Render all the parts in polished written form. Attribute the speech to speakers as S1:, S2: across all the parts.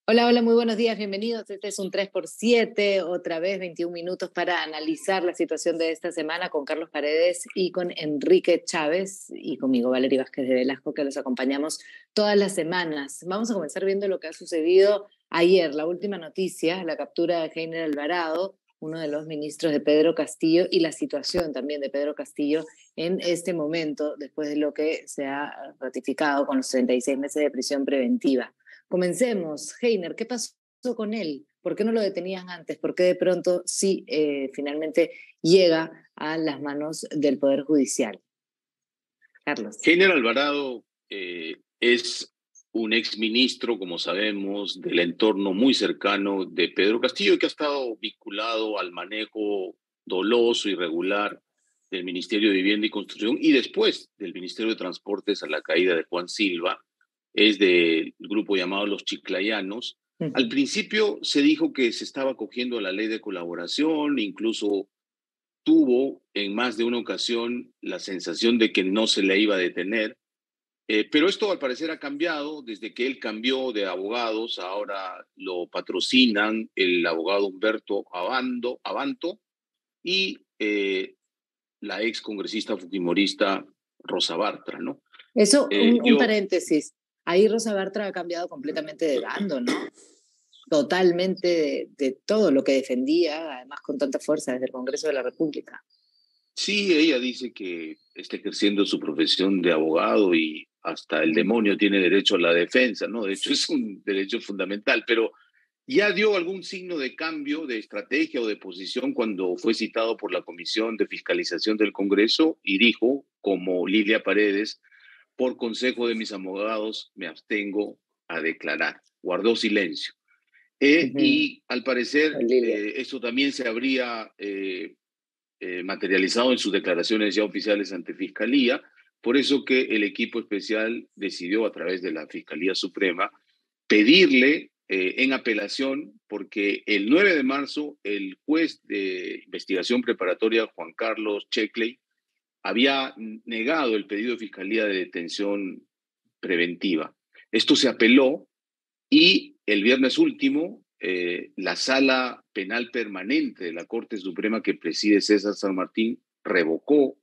S1: Hola, hola, muy buenos días, bienvenidos. Este es un 3x7, otra vez 21 minutos para analizar la situación de esta semana con Carlos Paredes y con Enrique Chávez y conmigo, Valeria Vázquez de Velasco, que los acompañamos todas las semanas. Vamos a comenzar viendo lo que ha sucedido ayer, la última noticia, la captura de Heiner Alvarado, uno de los ministros de Pedro Castillo, y la situación también de Pedro Castillo en este momento, después de lo que se ha ratificado con los 36 meses de prisión preventiva. Comencemos. Heiner, ¿qué pasó con él? ¿Por qué no lo detenían antes? ¿Por qué de pronto sí finalmente llega a las manos del Poder Judicial? Carlos.
S2: Heiner Alvarado es un exministro, como sabemos, del entorno muy cercano de Pedro Castillo, que ha estado vinculado al manejo doloso, irregular del Ministerio de Vivienda y Construcción y después del Ministerio de Transportes a la caída de Juan Silva. Es del grupo llamado Los Chiclayanos. Al principio se dijo que se estaba acogiendo a la ley de colaboración, incluso tuvo en más de una ocasión la sensación de que no se le iba a detener, pero esto al parecer ha cambiado desde que él cambió de abogados. Ahora lo patrocinan el abogado Humberto Abanto y la ex congresista fujimorista Rosa Bartra, ¿no?
S1: Eso, un paréntesis. Ahí Rosa Bartra ha cambiado completamente de bando, ¿no? Totalmente de todo lo que defendía, además con tanta fuerza desde el Congreso de la República.
S2: Sí, ella dice que está ejerciendo su profesión de abogado y hasta el demonio tiene derecho a la defensa, ¿no? De hecho, es un derecho fundamental, pero ya dio algún signo de cambio de estrategia o de posición cuando fue citado por la Comisión de Fiscalización del Congreso y dijo, como Lilia Paredes, por consejo de mis abogados me abstengo a declarar. Guardó silencio. Y al parecer esto también se habría materializado en sus declaraciones ya oficiales ante Fiscalía, por eso que el equipo especial decidió a través de la Fiscalía Suprema pedirle en apelación, porque el 9 de marzo el juez de investigación preparatoria Juan Carlos Checley había negado el pedido de Fiscalía de detención preventiva. Esto se apeló y el viernes último la Sala Penal Permanente de la Corte Suprema que preside César San Martín revocó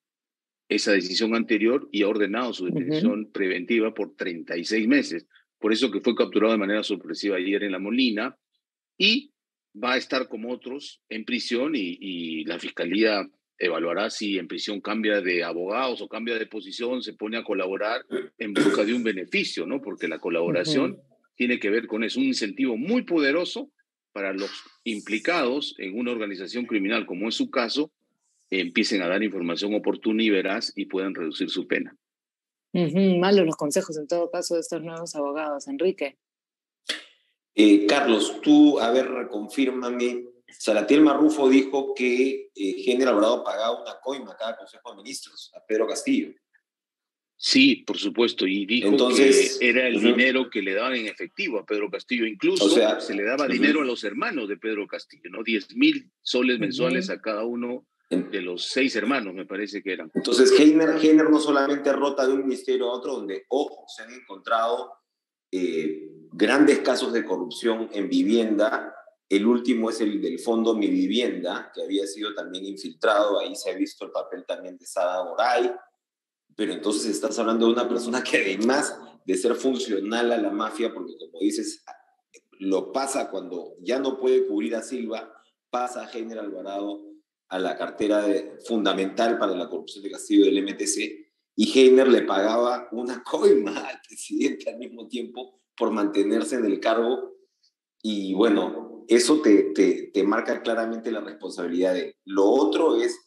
S2: esa decisión anterior y ha ordenado su detención preventiva por 36 meses. Por eso que fue capturado de manera sorpresiva ayer en La Molina y va a estar como otros en prisión y la Fiscalía evaluará si en prisión cambia de abogados o cambia de posición, se pone a colaborar en busca de un beneficio, ¿no? Porque la colaboración tiene que ver con eso, un incentivo muy poderoso para los implicados en una organización criminal, como es su caso, empiecen a dar información oportuna y veraz y puedan reducir su pena.
S1: Malos los consejos, en todo caso, de estos nuevos abogados. Enrique.
S3: Carlos, tú, a ver, confírmame. Salatiel Marrufo dijo que Heiner Alvarado pagaba una coima a cada Consejo de Ministros, a Pedro Castillo.
S2: Sí, por supuesto, y dijo entonces, que era el dinero que le daban en efectivo a Pedro Castillo. Incluso se le daba dinero a los hermanos de Pedro Castillo, ¿no? 10,000 soles mensuales a cada uno de los 6 hermanos, me parece que eran.
S3: Entonces, Heiner no solamente rota de un ministerio a otro, donde, ojo, se han encontrado grandes casos de corrupción en vivienda. El último es el del Fondo Mi Vivienda, que había sido también infiltrado. Ahí se ha visto el papel también de Sada Goray. Pero entonces estás hablando de una persona que además de ser funcional a la mafia, porque como dices, lo pasa cuando ya no puede cubrir a Silva, pasa a Heiner Alvarado a la cartera fundamental para la corrupción de Castillo del MTC, y Heiner le pagaba una coima al presidente al mismo tiempo por mantenerse en el cargo. Y bueno, eso te marca claramente la responsabilidad de él. Lo otro es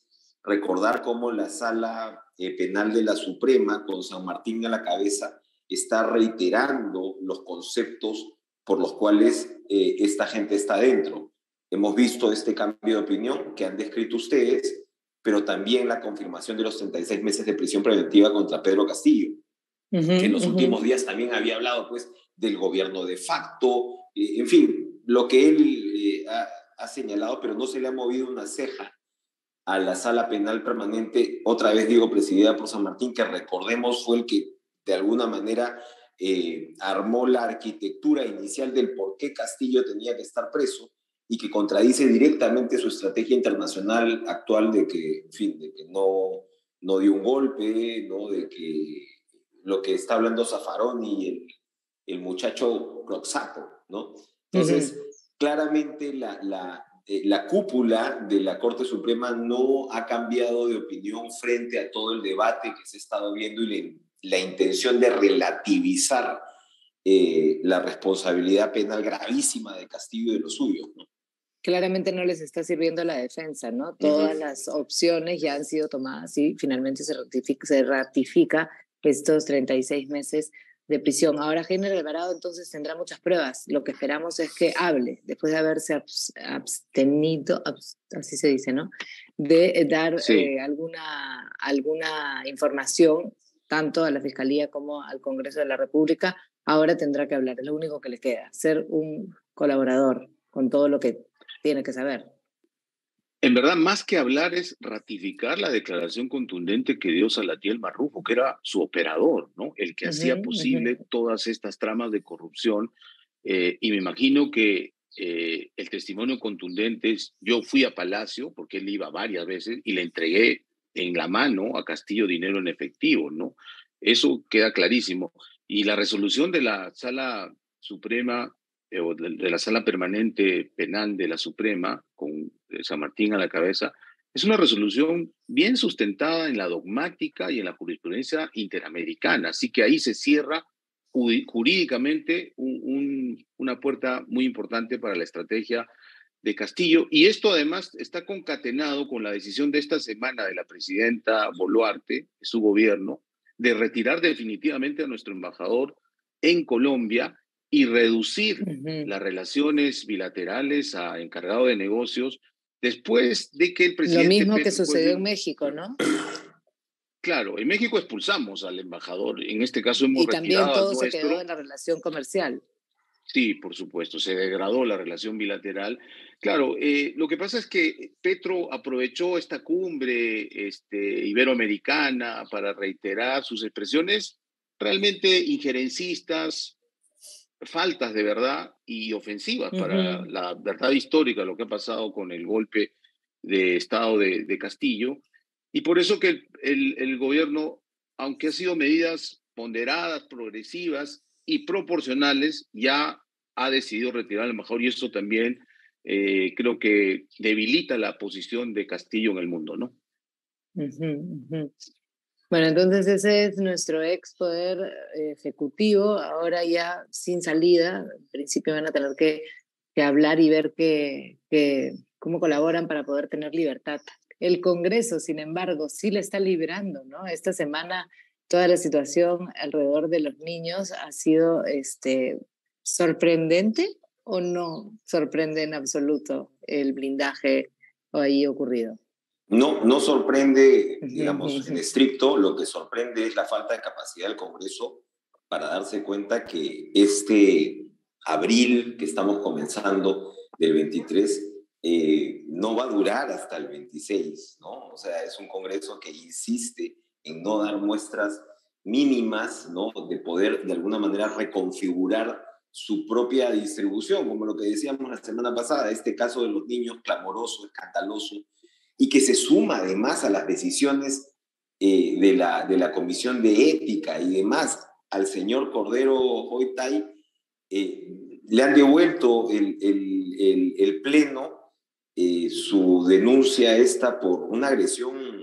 S3: recordar cómo la Sala Penal de la Suprema, con San Martín a la cabeza, está reiterando los conceptos por los cuales esta gente está dentro. Hemos visto este cambio de opinión que han descrito ustedes, pero también la confirmación de los 36 meses de prisión preventiva contra Pedro Castillo, que en los últimos días también había hablado pues, del gobierno de facto, en fin, lo que él ha señalado, pero no se le ha movido una ceja a la Sala Penal Permanente, otra vez digo, presidida por San Martín, que recordemos fue el que de alguna manera armó la arquitectura inicial del por qué Castillo tenía que estar preso y que contradice directamente su estrategia internacional actual de que, en fin, de que no dio un golpe, ¿no? De que lo que está hablando Zaffaroni y el muchacho Roxato, ¿no? Entonces, claramente la cúpula de la Corte Suprema no ha cambiado de opinión frente a todo el debate que se ha estado viendo y la intención de relativizar la responsabilidad penal gravísima de Castillo y de los suyos, ¿no?
S1: Claramente no les está sirviendo la defensa, ¿no? Todas las opciones ya han sido tomadas y finalmente se ratifica estos 36 meses de prisión. Ahora Heiner Alvarado entonces tendrá muchas pruebas. Lo que esperamos es que hable, después de haberse abstenido, así se dice, ¿no? De dar alguna información, tanto a la Fiscalía como al Congreso de la República. Ahora tendrá que hablar, es lo único que le queda, ser un colaborador con todo lo que tiene que saber.
S2: En verdad, más que hablar es ratificar la declaración contundente que dio Salatiel Marrufo, que era su operador, ¿no? El que hacía posible todas estas tramas de corrupción. Y me imagino que el testimonio contundente es, yo fui a Palacio, porque él iba varias veces, y le entregué en la mano a Castillo dinero en efectivo, ¿no? Eso queda clarísimo. Y la resolución de la Sala Suprema o de la Sala Permanente Penal de la Suprema, con San Martín a la cabeza, es una resolución bien sustentada en la dogmática y en la jurisprudencia interamericana. Así que ahí se cierra jurídicamente una puerta muy importante para la estrategia de Castillo. Y esto además está concatenado con la decisión de esta semana de la presidenta Boluarte, de su gobierno, de retirar definitivamente a nuestro embajador en Colombia y reducir las relaciones bilaterales a encargado de negocios después de que el presidente...
S1: Lo mismo que sucedió en México, ¿no?
S2: Claro, en México expulsamos al embajador, en este caso hemos retirado al nuestro.
S1: Y también todo se quedó en la relación comercial.
S2: Sí, por supuesto, se degradó la relación bilateral. Claro, lo que pasa es que Petro aprovechó esta cumbre iberoamericana para reiterar sus expresiones realmente injerencistas, faltas de verdad y ofensivas para la verdad histórica, lo que ha pasado con el golpe de Estado de Castillo. Y por eso que el gobierno, aunque ha sido medidas ponderadas, progresivas y proporcionales, ya ha decidido retirar al embajador, y eso también creo que debilita la posición de Castillo en el mundo, ¿no?
S1: Bueno, entonces ese es nuestro ex poder ejecutivo, ahora ya sin salida. En principio van a tener que hablar y ver cómo colaboran para poder tener libertad. El Congreso, sin embargo, sí le está librando, ¿no? Esta semana toda la situación alrededor de los niños ha sido sorprendente, o no sorprende en absoluto el blindaje ahí ocurrido.
S3: No sorprende, digamos, en estricto. Lo que sorprende es la falta de capacidad del Congreso para darse cuenta que este abril que estamos comenzando del 23 no va a durar hasta el 26, ¿no? O sea, es un Congreso que insiste en no dar muestras mínimas, ¿no? De poder, de alguna manera, reconfigurar su propia distribución, como lo que decíamos la semana pasada, este caso de los niños clamoroso, escandaloso, y que se suma además a las decisiones de la Comisión de Ética y demás. Al señor Cordero Hoytay le han devuelto el Pleno su denuncia esta por una agresión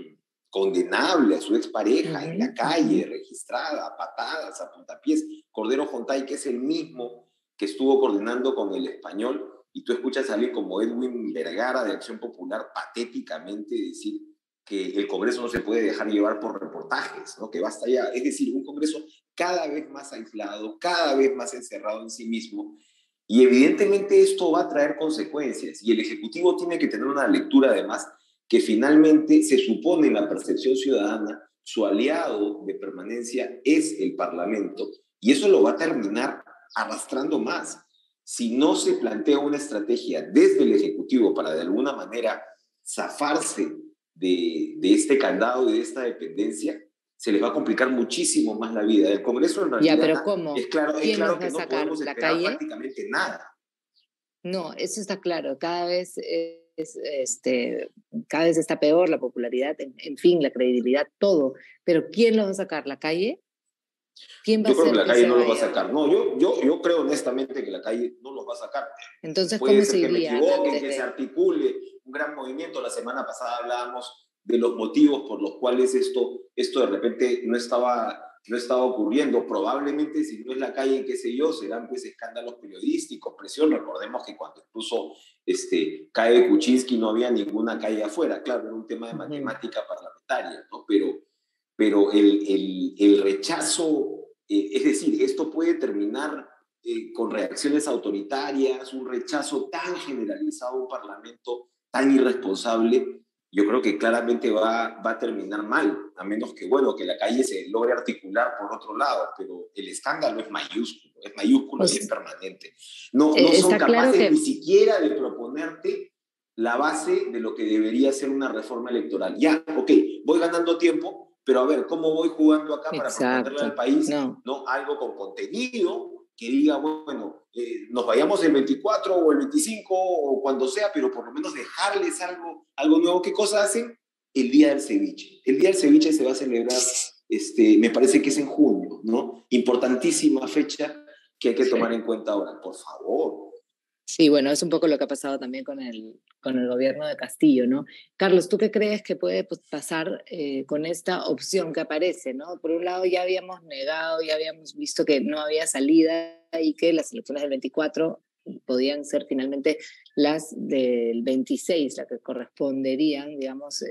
S3: condenable a su expareja en la calle, registrada, a patadas, a puntapiés. Cordero Hoytay, que es el mismo que estuvo coordinando con el Español, y tú escuchas a alguien como Edwin Vergara de Acción Popular patéticamente decir que el Congreso no se puede dejar llevar por reportajes, ¿no? Que basta ya. Es decir, un Congreso cada vez más aislado, cada vez más encerrado en sí mismo, y evidentemente esto va a traer consecuencias, y el Ejecutivo tiene que tener una lectura además que finalmente se supone en la percepción ciudadana, su aliado de permanencia es el Parlamento, y eso lo va a terminar arrastrando más. Si no se plantea una estrategia desde el Ejecutivo para de alguna manera zafarse de este candado y de esta dependencia, se les va a complicar muchísimo más la vida. El Congreso en realidad
S1: Ya, pero ¿cómo?
S3: es claro
S1: ¿Quién los va
S3: que
S1: a
S3: no
S1: sacar?
S3: podemos
S1: ¿La
S3: esperar
S1: calle?
S3: prácticamente nada.
S1: No, eso está claro. Cada vez está peor la popularidad, en fin, la credibilidad, todo. Pero ¿quién los va a sacar? ¿La calle? ¿Quién va a
S3: Yo creo que
S1: hacer
S3: la
S1: que
S3: calle
S1: se
S3: no lo va a
S1: vayan?
S3: sacar. No, yo creo honestamente que la calle no lo va a sacar.
S1: Entonces,
S3: Puede
S1: ¿cómo
S3: ser
S1: se
S3: que me
S1: irían
S3: equivoque,
S1: antes
S3: que se
S1: de?
S3: articule un gran movimiento. La semana pasada hablábamos de los motivos por los cuales esto de repente no estaba ocurriendo. Probablemente si no es la calle, qué sé yo, serán pues escándalos periodísticos, presión. Recordemos que cuando incluso cae Kuczynski no había ninguna calle afuera. Claro, era un tema de matemática parlamentaria, ¿no? Pero el rechazo, es decir, esto puede terminar con reacciones autoritarias, un rechazo tan generalizado a un parlamento tan irresponsable. Yo creo que claramente va a terminar mal, a menos que, bueno, que la calle se logre articular por otro lado, pero el escándalo es mayúsculo y es permanente. No son
S1: Está claro
S3: capaces ni
S1: que,
S3: siquiera de proponerte la base de lo que debería ser una reforma electoral. Ya, ok, voy ganando tiempo, pero a ver, ¿cómo voy jugando acá para proponerle al
S1: exacto,
S3: país,
S1: no.
S3: ¿no? Algo con contenido que diga, bueno, nos vayamos el 24 o el 25 o cuando sea, pero por lo menos dejarles algo nuevo. ¿Qué cosa hacen? El Día del Ceviche. El Día del Ceviche se va a celebrar, me parece que es en junio, ¿no? Importantísima fecha que hay que tomar en cuenta ahora. Por favor.
S1: Sí, bueno, es un poco lo que ha pasado también con el gobierno de Castillo, ¿no? Carlos, ¿tú qué crees que puede pasar con esta opción que aparece, ¿no? Por un lado ya habíamos negado, ya habíamos visto que no había salida y que las elecciones del 24 podían ser finalmente las del 26, las que corresponderían, digamos,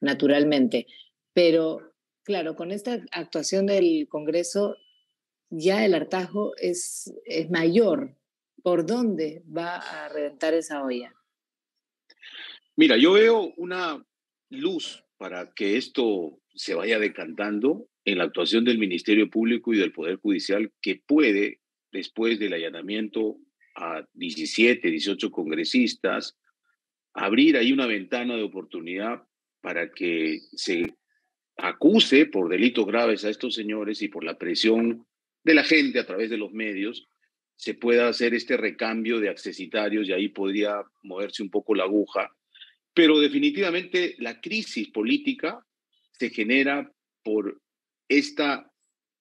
S1: naturalmente. Pero, claro, con esta actuación del Congreso ya el hartazgo es mayor. ¿Por dónde va a reventar esa olla?
S2: Mira, yo veo una luz para que esto se vaya decantando en la actuación del Ministerio Público y del Poder Judicial, que puede, después del allanamiento a 17, 18 congresistas, abrir ahí una ventana de oportunidad para que se acuse por delitos graves a estos señores y por la presión de la gente a través de los medios, se pueda hacer este recambio de accesitarios y ahí podría moverse un poco la aguja. Pero definitivamente la crisis política se genera por esta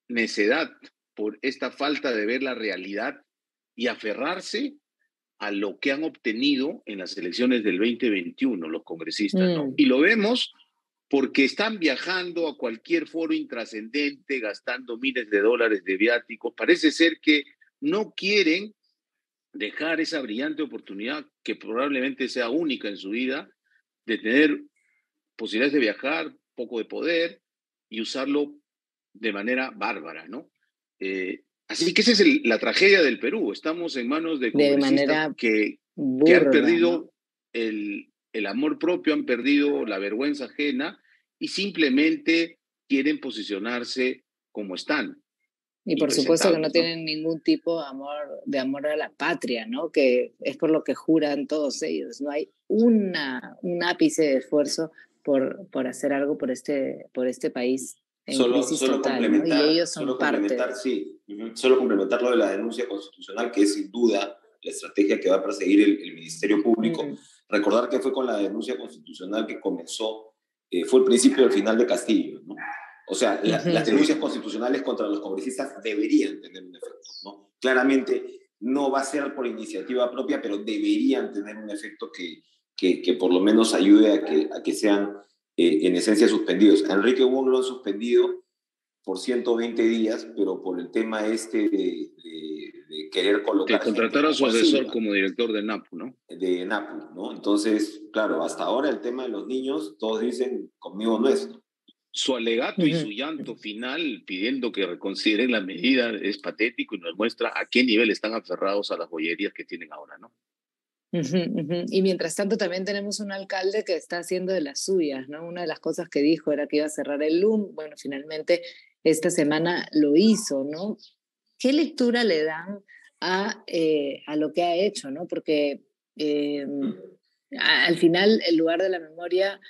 S2: necedad, por esta falta de ver la realidad y aferrarse a lo que han obtenido en las elecciones del 2021 los congresistas, ¿no? Y lo vemos porque están viajando a cualquier foro intrascendente, gastando miles de dólares de viáticos. Parece ser que no quieren dejar esa brillante oportunidad, que probablemente sea única en su vida, de tener posibilidades de viajar, poco de poder y usarlo de manera bárbara, ¿no? Así que esa es la tragedia del Perú. Estamos en manos de
S1: De
S2: congresistas
S1: manera
S2: que han
S1: burda, ¿no?
S2: perdido el amor propio, han perdido la vergüenza ajena y simplemente quieren posicionarse como están,
S1: Y por supuesto que no
S2: impresentables, ¿no?
S1: tienen ningún tipo de amor a la patria, ¿no? Que es por lo que juran todos ellos. No hay un ápice de esfuerzo por hacer algo por este país en crisis total, ¿no? Y ellos son
S3: Solo
S1: parte
S3: complementar,
S1: de...
S3: sí, solo complementar lo de la denuncia constitucional, que es sin duda la estrategia que va a perseguir el Ministerio Público. Recordar que fue con la denuncia constitucional que comenzó, fue el principio del final de Castillo, ¿no? O sea, las denuncias constitucionales contra los congresistas deberían tener un efecto, ¿no? Claramente no va a ser por iniciativa propia, pero deberían tener un efecto que por lo menos ayude a que sean en esencia suspendidos. A Enrique Wong lo han suspendido por 120 días, pero por el tema de querer
S2: De
S3: colocar gente
S2: contratar a su
S3: como
S2: asesor
S3: Silva,
S2: como director de NAPU, ¿no?
S3: de NAPU, ¿no? Entonces, claro, hasta ahora el tema de los niños, todos dicen, conmigo no es.
S2: Su alegato y su llanto final pidiendo que reconsideren la medida es patético y nos muestra a qué nivel están aferrados a las joyerías que tienen ahora, ¿no?
S1: Y mientras tanto también tenemos un alcalde que está haciendo de las suyas, ¿no? Una de las cosas que dijo era que iba a cerrar el LUM, bueno, finalmente esta semana lo hizo, ¿no? ¿Qué lectura le dan a lo que ha hecho, ¿no? Porque al final el lugar de la memoria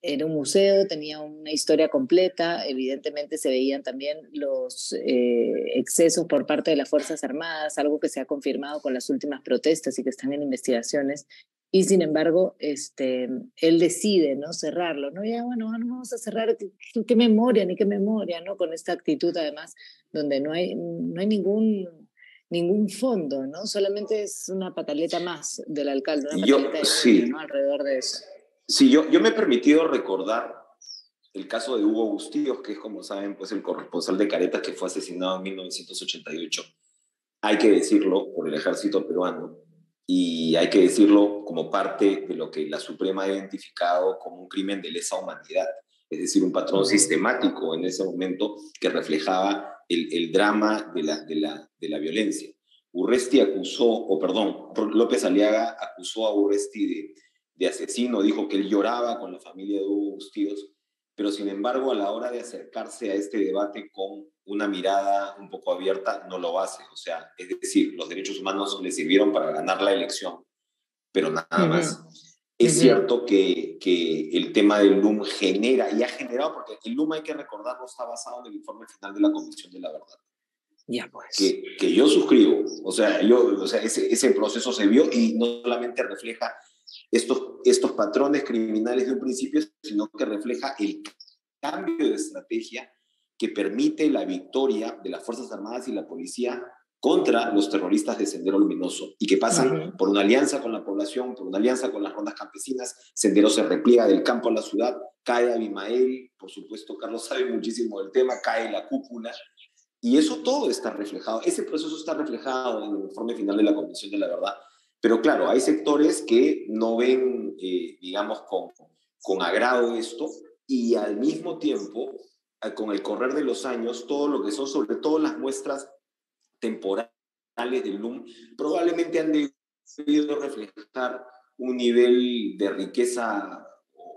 S1: era un museo, tenía una historia completa, evidentemente se veían también los excesos por parte de las Fuerzas Armadas, algo que se ha confirmado con las últimas protestas y que están en investigaciones, y sin embargo, él decide, ¿no?, cerrarlo, ¿no? Ya, bueno, no vamos a cerrar, ¿qué memoria, ni qué memoria, ¿no? Con esta actitud, además, donde no hay ningún fondo, ¿no? Solamente es una pataleta más del alcalde, una pataleta de niño,
S3: Sí,
S1: ¿no?, alrededor de eso.
S3: sí, yo me he permitido recordar el caso de Hugo Bustillos, que es, como saben, pues el corresponsal de Caretas que fue asesinado en 1988. Hay que decirlo por el ejército peruano y hay que decirlo como parte de lo que la Suprema ha identificado como un crimen de lesa humanidad, es decir, un patrón sistemático en ese momento que reflejaba el drama de la violencia. Urresti acusó, o perdón, López Aliaga acusó a Urresti de asesino, dijo que él lloraba con la familia de Hugo Bustillos, pero sin embargo a la hora de acercarse a este debate con una mirada un poco abierta no lo hace. O sea, es decir, los derechos humanos le sirvieron para ganar la elección, pero nada más. Es cierto que el tema del LUM genera, y ha generado, porque el LUM, hay que recordarlo, está basado en el informe final de la Comisión de la Verdad.
S1: Ya pues.
S3: Que yo suscribo. O sea, ese proceso se vio y no solamente refleja estos patrones criminales de un principio, sino que refleja el cambio de estrategia que permite la victoria de las Fuerzas Armadas y la policía contra los terroristas de Sendero Luminoso, y que pasan por una alianza con la población, por una alianza con las rondas campesinas. Sendero se repliega del campo a la ciudad, cae Abimael, por supuesto Carlos sabe muchísimo del tema, cae la cúpula, y eso todo está reflejado, ese proceso está reflejado en el informe final de la Comisión de la Verdad. Pero claro, hay sectores que no ven, digamos, con agrado esto, y al mismo tiempo, con el correr de los años, todo lo que son, sobre todo las muestras temporales del LUM, probablemente han debido reflejar un nivel de riqueza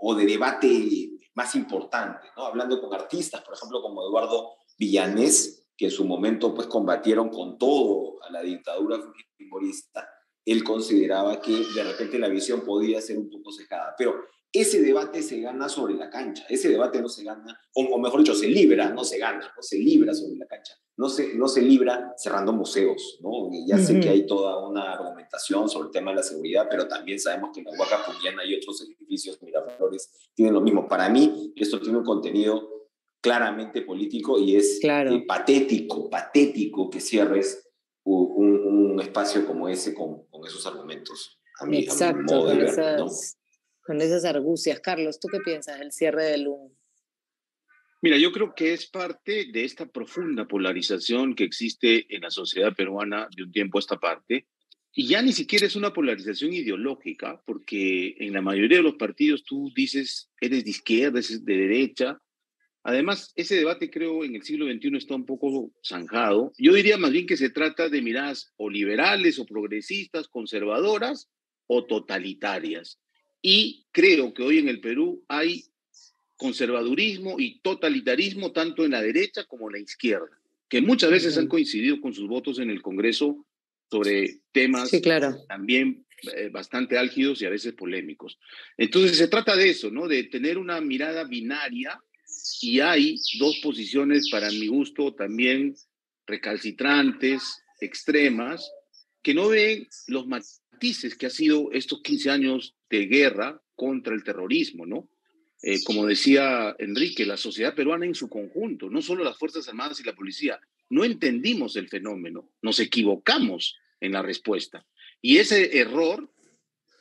S3: o de debate más importante, ¿no? Hablando con artistas, por ejemplo, como Eduardo Villanés, que en su momento pues combatieron con todo a la dictadura fujimorista, él consideraba que de repente la visión podía ser un poco cejada. Pero ese debate se gana sobre la cancha, ese debate no se gana, o mejor dicho, se libra, no se gana, no se libra sobre la cancha, no se libra cerrando museos, ¿no? Y ya sé que hay toda una argumentación sobre el tema de la seguridad, pero también sabemos que en la Huaca Pugliana y otros edificios Miraflores tienen lo mismo. Para mí, esto tiene un contenido claramente político y es patético que cierres un espacio como ese con esos argumentos, a mi modo de ver, ¿no?
S1: Con esas argucias. Carlos, ¿tú qué piensas del cierre del LUM?
S2: Mira, yo creo que es parte de esta profunda polarización que existe en la sociedad peruana de un tiempo a esta parte, y ya ni siquiera es una polarización ideológica, porque en la mayoría de los partidos tú dices, eres de izquierda, eres de derecha. Además, ese debate, creo, en el siglo XXI está un poco zanjado. Yo diría más bien que se trata de miradas o liberales o progresistas, conservadoras o totalitarias. Y creo que hoy en el Perú hay conservadurismo y totalitarismo tanto en la derecha como en la izquierda, que muchas veces han coincidido con sus votos en el Congreso sobre temas también bastante álgidos y a veces polémicos. Entonces se trata de eso, ¿no? De tener una mirada binaria, y hay dos posiciones, para mi gusto, también recalcitrantes, extremas, que no ven los matices que ha sido estos 15 años de guerra contra el terrorismo, ¿no? Como decía Enrique, la sociedad peruana en su conjunto, no solo las Fuerzas Armadas y la policía, no entendimos el fenómeno, nos equivocamos en la respuesta. Y ese error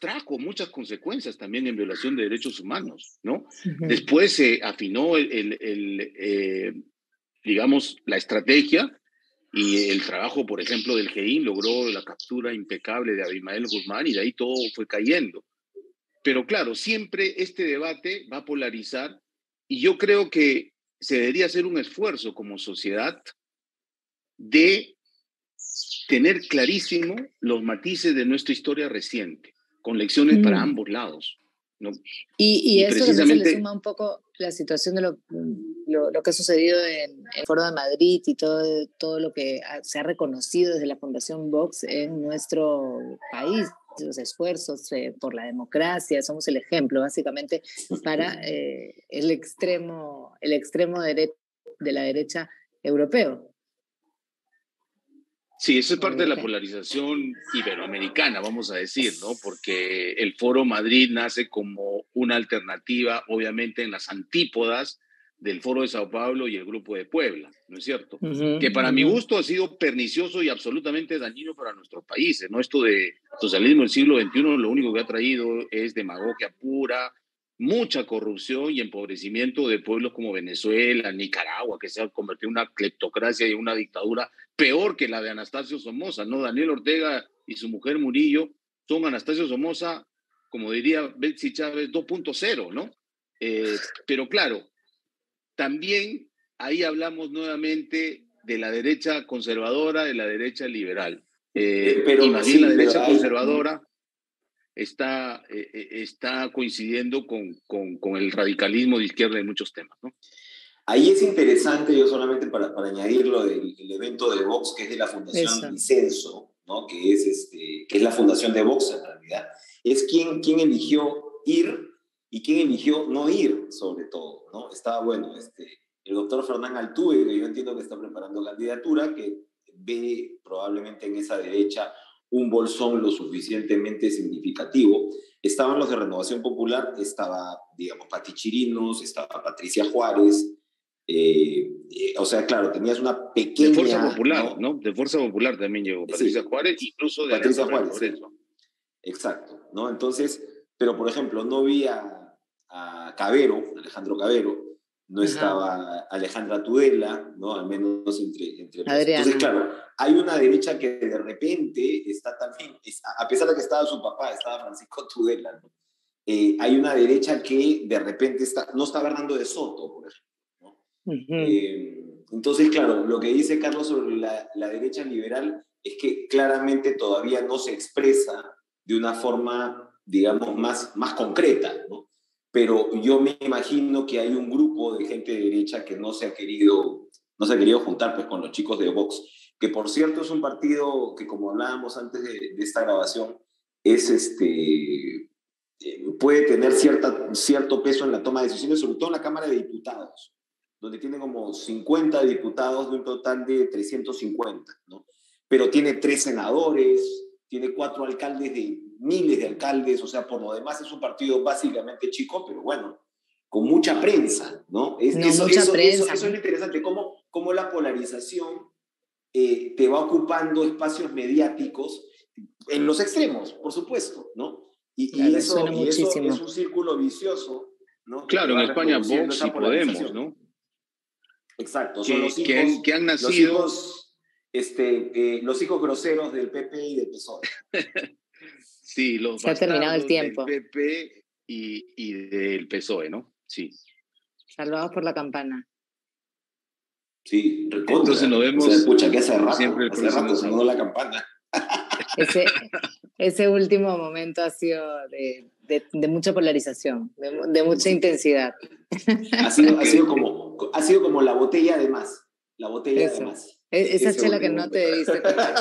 S2: trajo muchas consecuencias también en violación de derechos humanos, ¿no? Después se afinó digamos, la estrategia, y el trabajo, por ejemplo, del GEIN logró la captura impecable de Abimael Guzmán, y de ahí todo fue cayendo. Pero claro, siempre este debate va a polarizar, y yo creo que se debería hacer un esfuerzo como sociedad de tener clarísimo los matices de nuestra historia reciente, con lecciones para ambos lados, ¿no?
S1: Y eso también se le suma un poco la situación de lo que ha sucedido en el Foro de Madrid y todo lo que se ha reconocido desde la Fundación Vox en nuestro país, los esfuerzos por la democracia, somos el ejemplo básicamente para el extremo de la derecha europeo.
S2: Sí, eso es parte de la polarización iberoamericana, vamos a decir, ¿no? Porque el Foro Madrid nace como una alternativa, obviamente, en las antípodas del Foro de Sao Paulo y el Grupo de Puebla, ¿no es cierto? Que para mi gusto ha sido pernicioso y absolutamente dañino para nuestros países, ¿no? Esto de socialismo del siglo XXI lo único que ha traído es demagogia pura, mucha corrupción y empobrecimiento de pueblos como Venezuela, Nicaragua, que se ha convertido en una cleptocracia y una dictadura peor que la de Anastasio Somoza, ¿no? Daniel Ortega y su mujer Murillo son Anastasio Somoza, como diría Betsy Chávez, 2.0, ¿no? Pero claro, también ahí hablamos nuevamente de la derecha conservadora, de la derecha liberal. Y más bien la derecha conservadora está coincidiendo con el radicalismo de izquierda en muchos temas, ¿no?
S3: Ahí es interesante, yo solamente para añadirlo, del evento de Vox, que es de la Fundación Disenso, ¿no? que es la fundación de Vox en realidad, es quién eligió ir y quién eligió no ir, sobre todo, ¿no? Estaba, bueno, el doctor Fernán Altuve, que yo entiendo que está preparando candidatura, que ve probablemente en esa derecha un bolsón lo suficientemente significativo. Estaban los de Renovación Popular, estaba, digamos, Pati Chirinos, estaba Patricia Juárez, o sea, claro, tenías una pequeña...
S2: De Fuerza Popular, ¿no? De Fuerza Popular también llegó Patricia Juárez, incluso de
S3: Patricia Juárez, sí. Exacto, ¿no? Entonces, pero por ejemplo, no vi a Cabero, Alejandro Cabero, no estaba Alejandra Tudela, ¿no? Al menos entre Entonces, claro, hay una derecha que de repente está también, a pesar de que estaba su papá, estaba Francisco Tudela, ¿no? Hay una derecha que de repente no está Bernardo de Soto, por ejemplo, ¿no? Entonces, claro, lo que dice Carlos sobre la derecha liberal es que claramente todavía no se expresa de una forma, digamos, más concreta, ¿no? Pero yo me imagino que hay un grupo de gente de derecha que no se ha querido juntar pues, con los chicos de Vox, que por cierto es un partido que, como hablábamos antes de esta grabación, puede tener cierto peso en la toma de decisiones, sobre todo en la Cámara de Diputados, donde tiene como 50 diputados de un total de 350, ¿no? Pero tiene 3 senadores, tiene 4 alcaldes de miles de alcaldes, o sea, por lo demás es un partido básicamente chico, pero bueno, con mucha prensa, ¿no? Eso es lo interesante, cómo la polarización te va ocupando espacios mediáticos en los extremos, por supuesto, ¿no? Y eso es un círculo vicioso, ¿no?
S2: Claro, en España Vox y Podemos, ¿no?
S3: Exacto, son los hijos
S2: que han nacido...
S3: los hijos groseros del PP y del PSOE.
S2: Sí, los
S1: se ha terminado el tiempo.
S2: Del PP y del PSOE, ¿no? Sí.
S1: Salvados por la campana.
S3: Sí, recontra.
S2: Entonces nos vemos.
S3: O sea, pucha, que hace rato,
S2: siempre el próximo
S3: sonó la campana.
S1: Ese último momento ha sido de mucha polarización, de mucha intensidad.
S3: Ha sido como la botella de más. La botella de más.
S1: Esa chela que no te debiste tomar.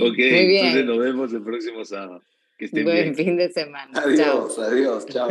S2: Ok, entonces nos vemos el próximo sábado. Que estén bien.
S1: Buen fin de semana.
S3: Adiós, chao.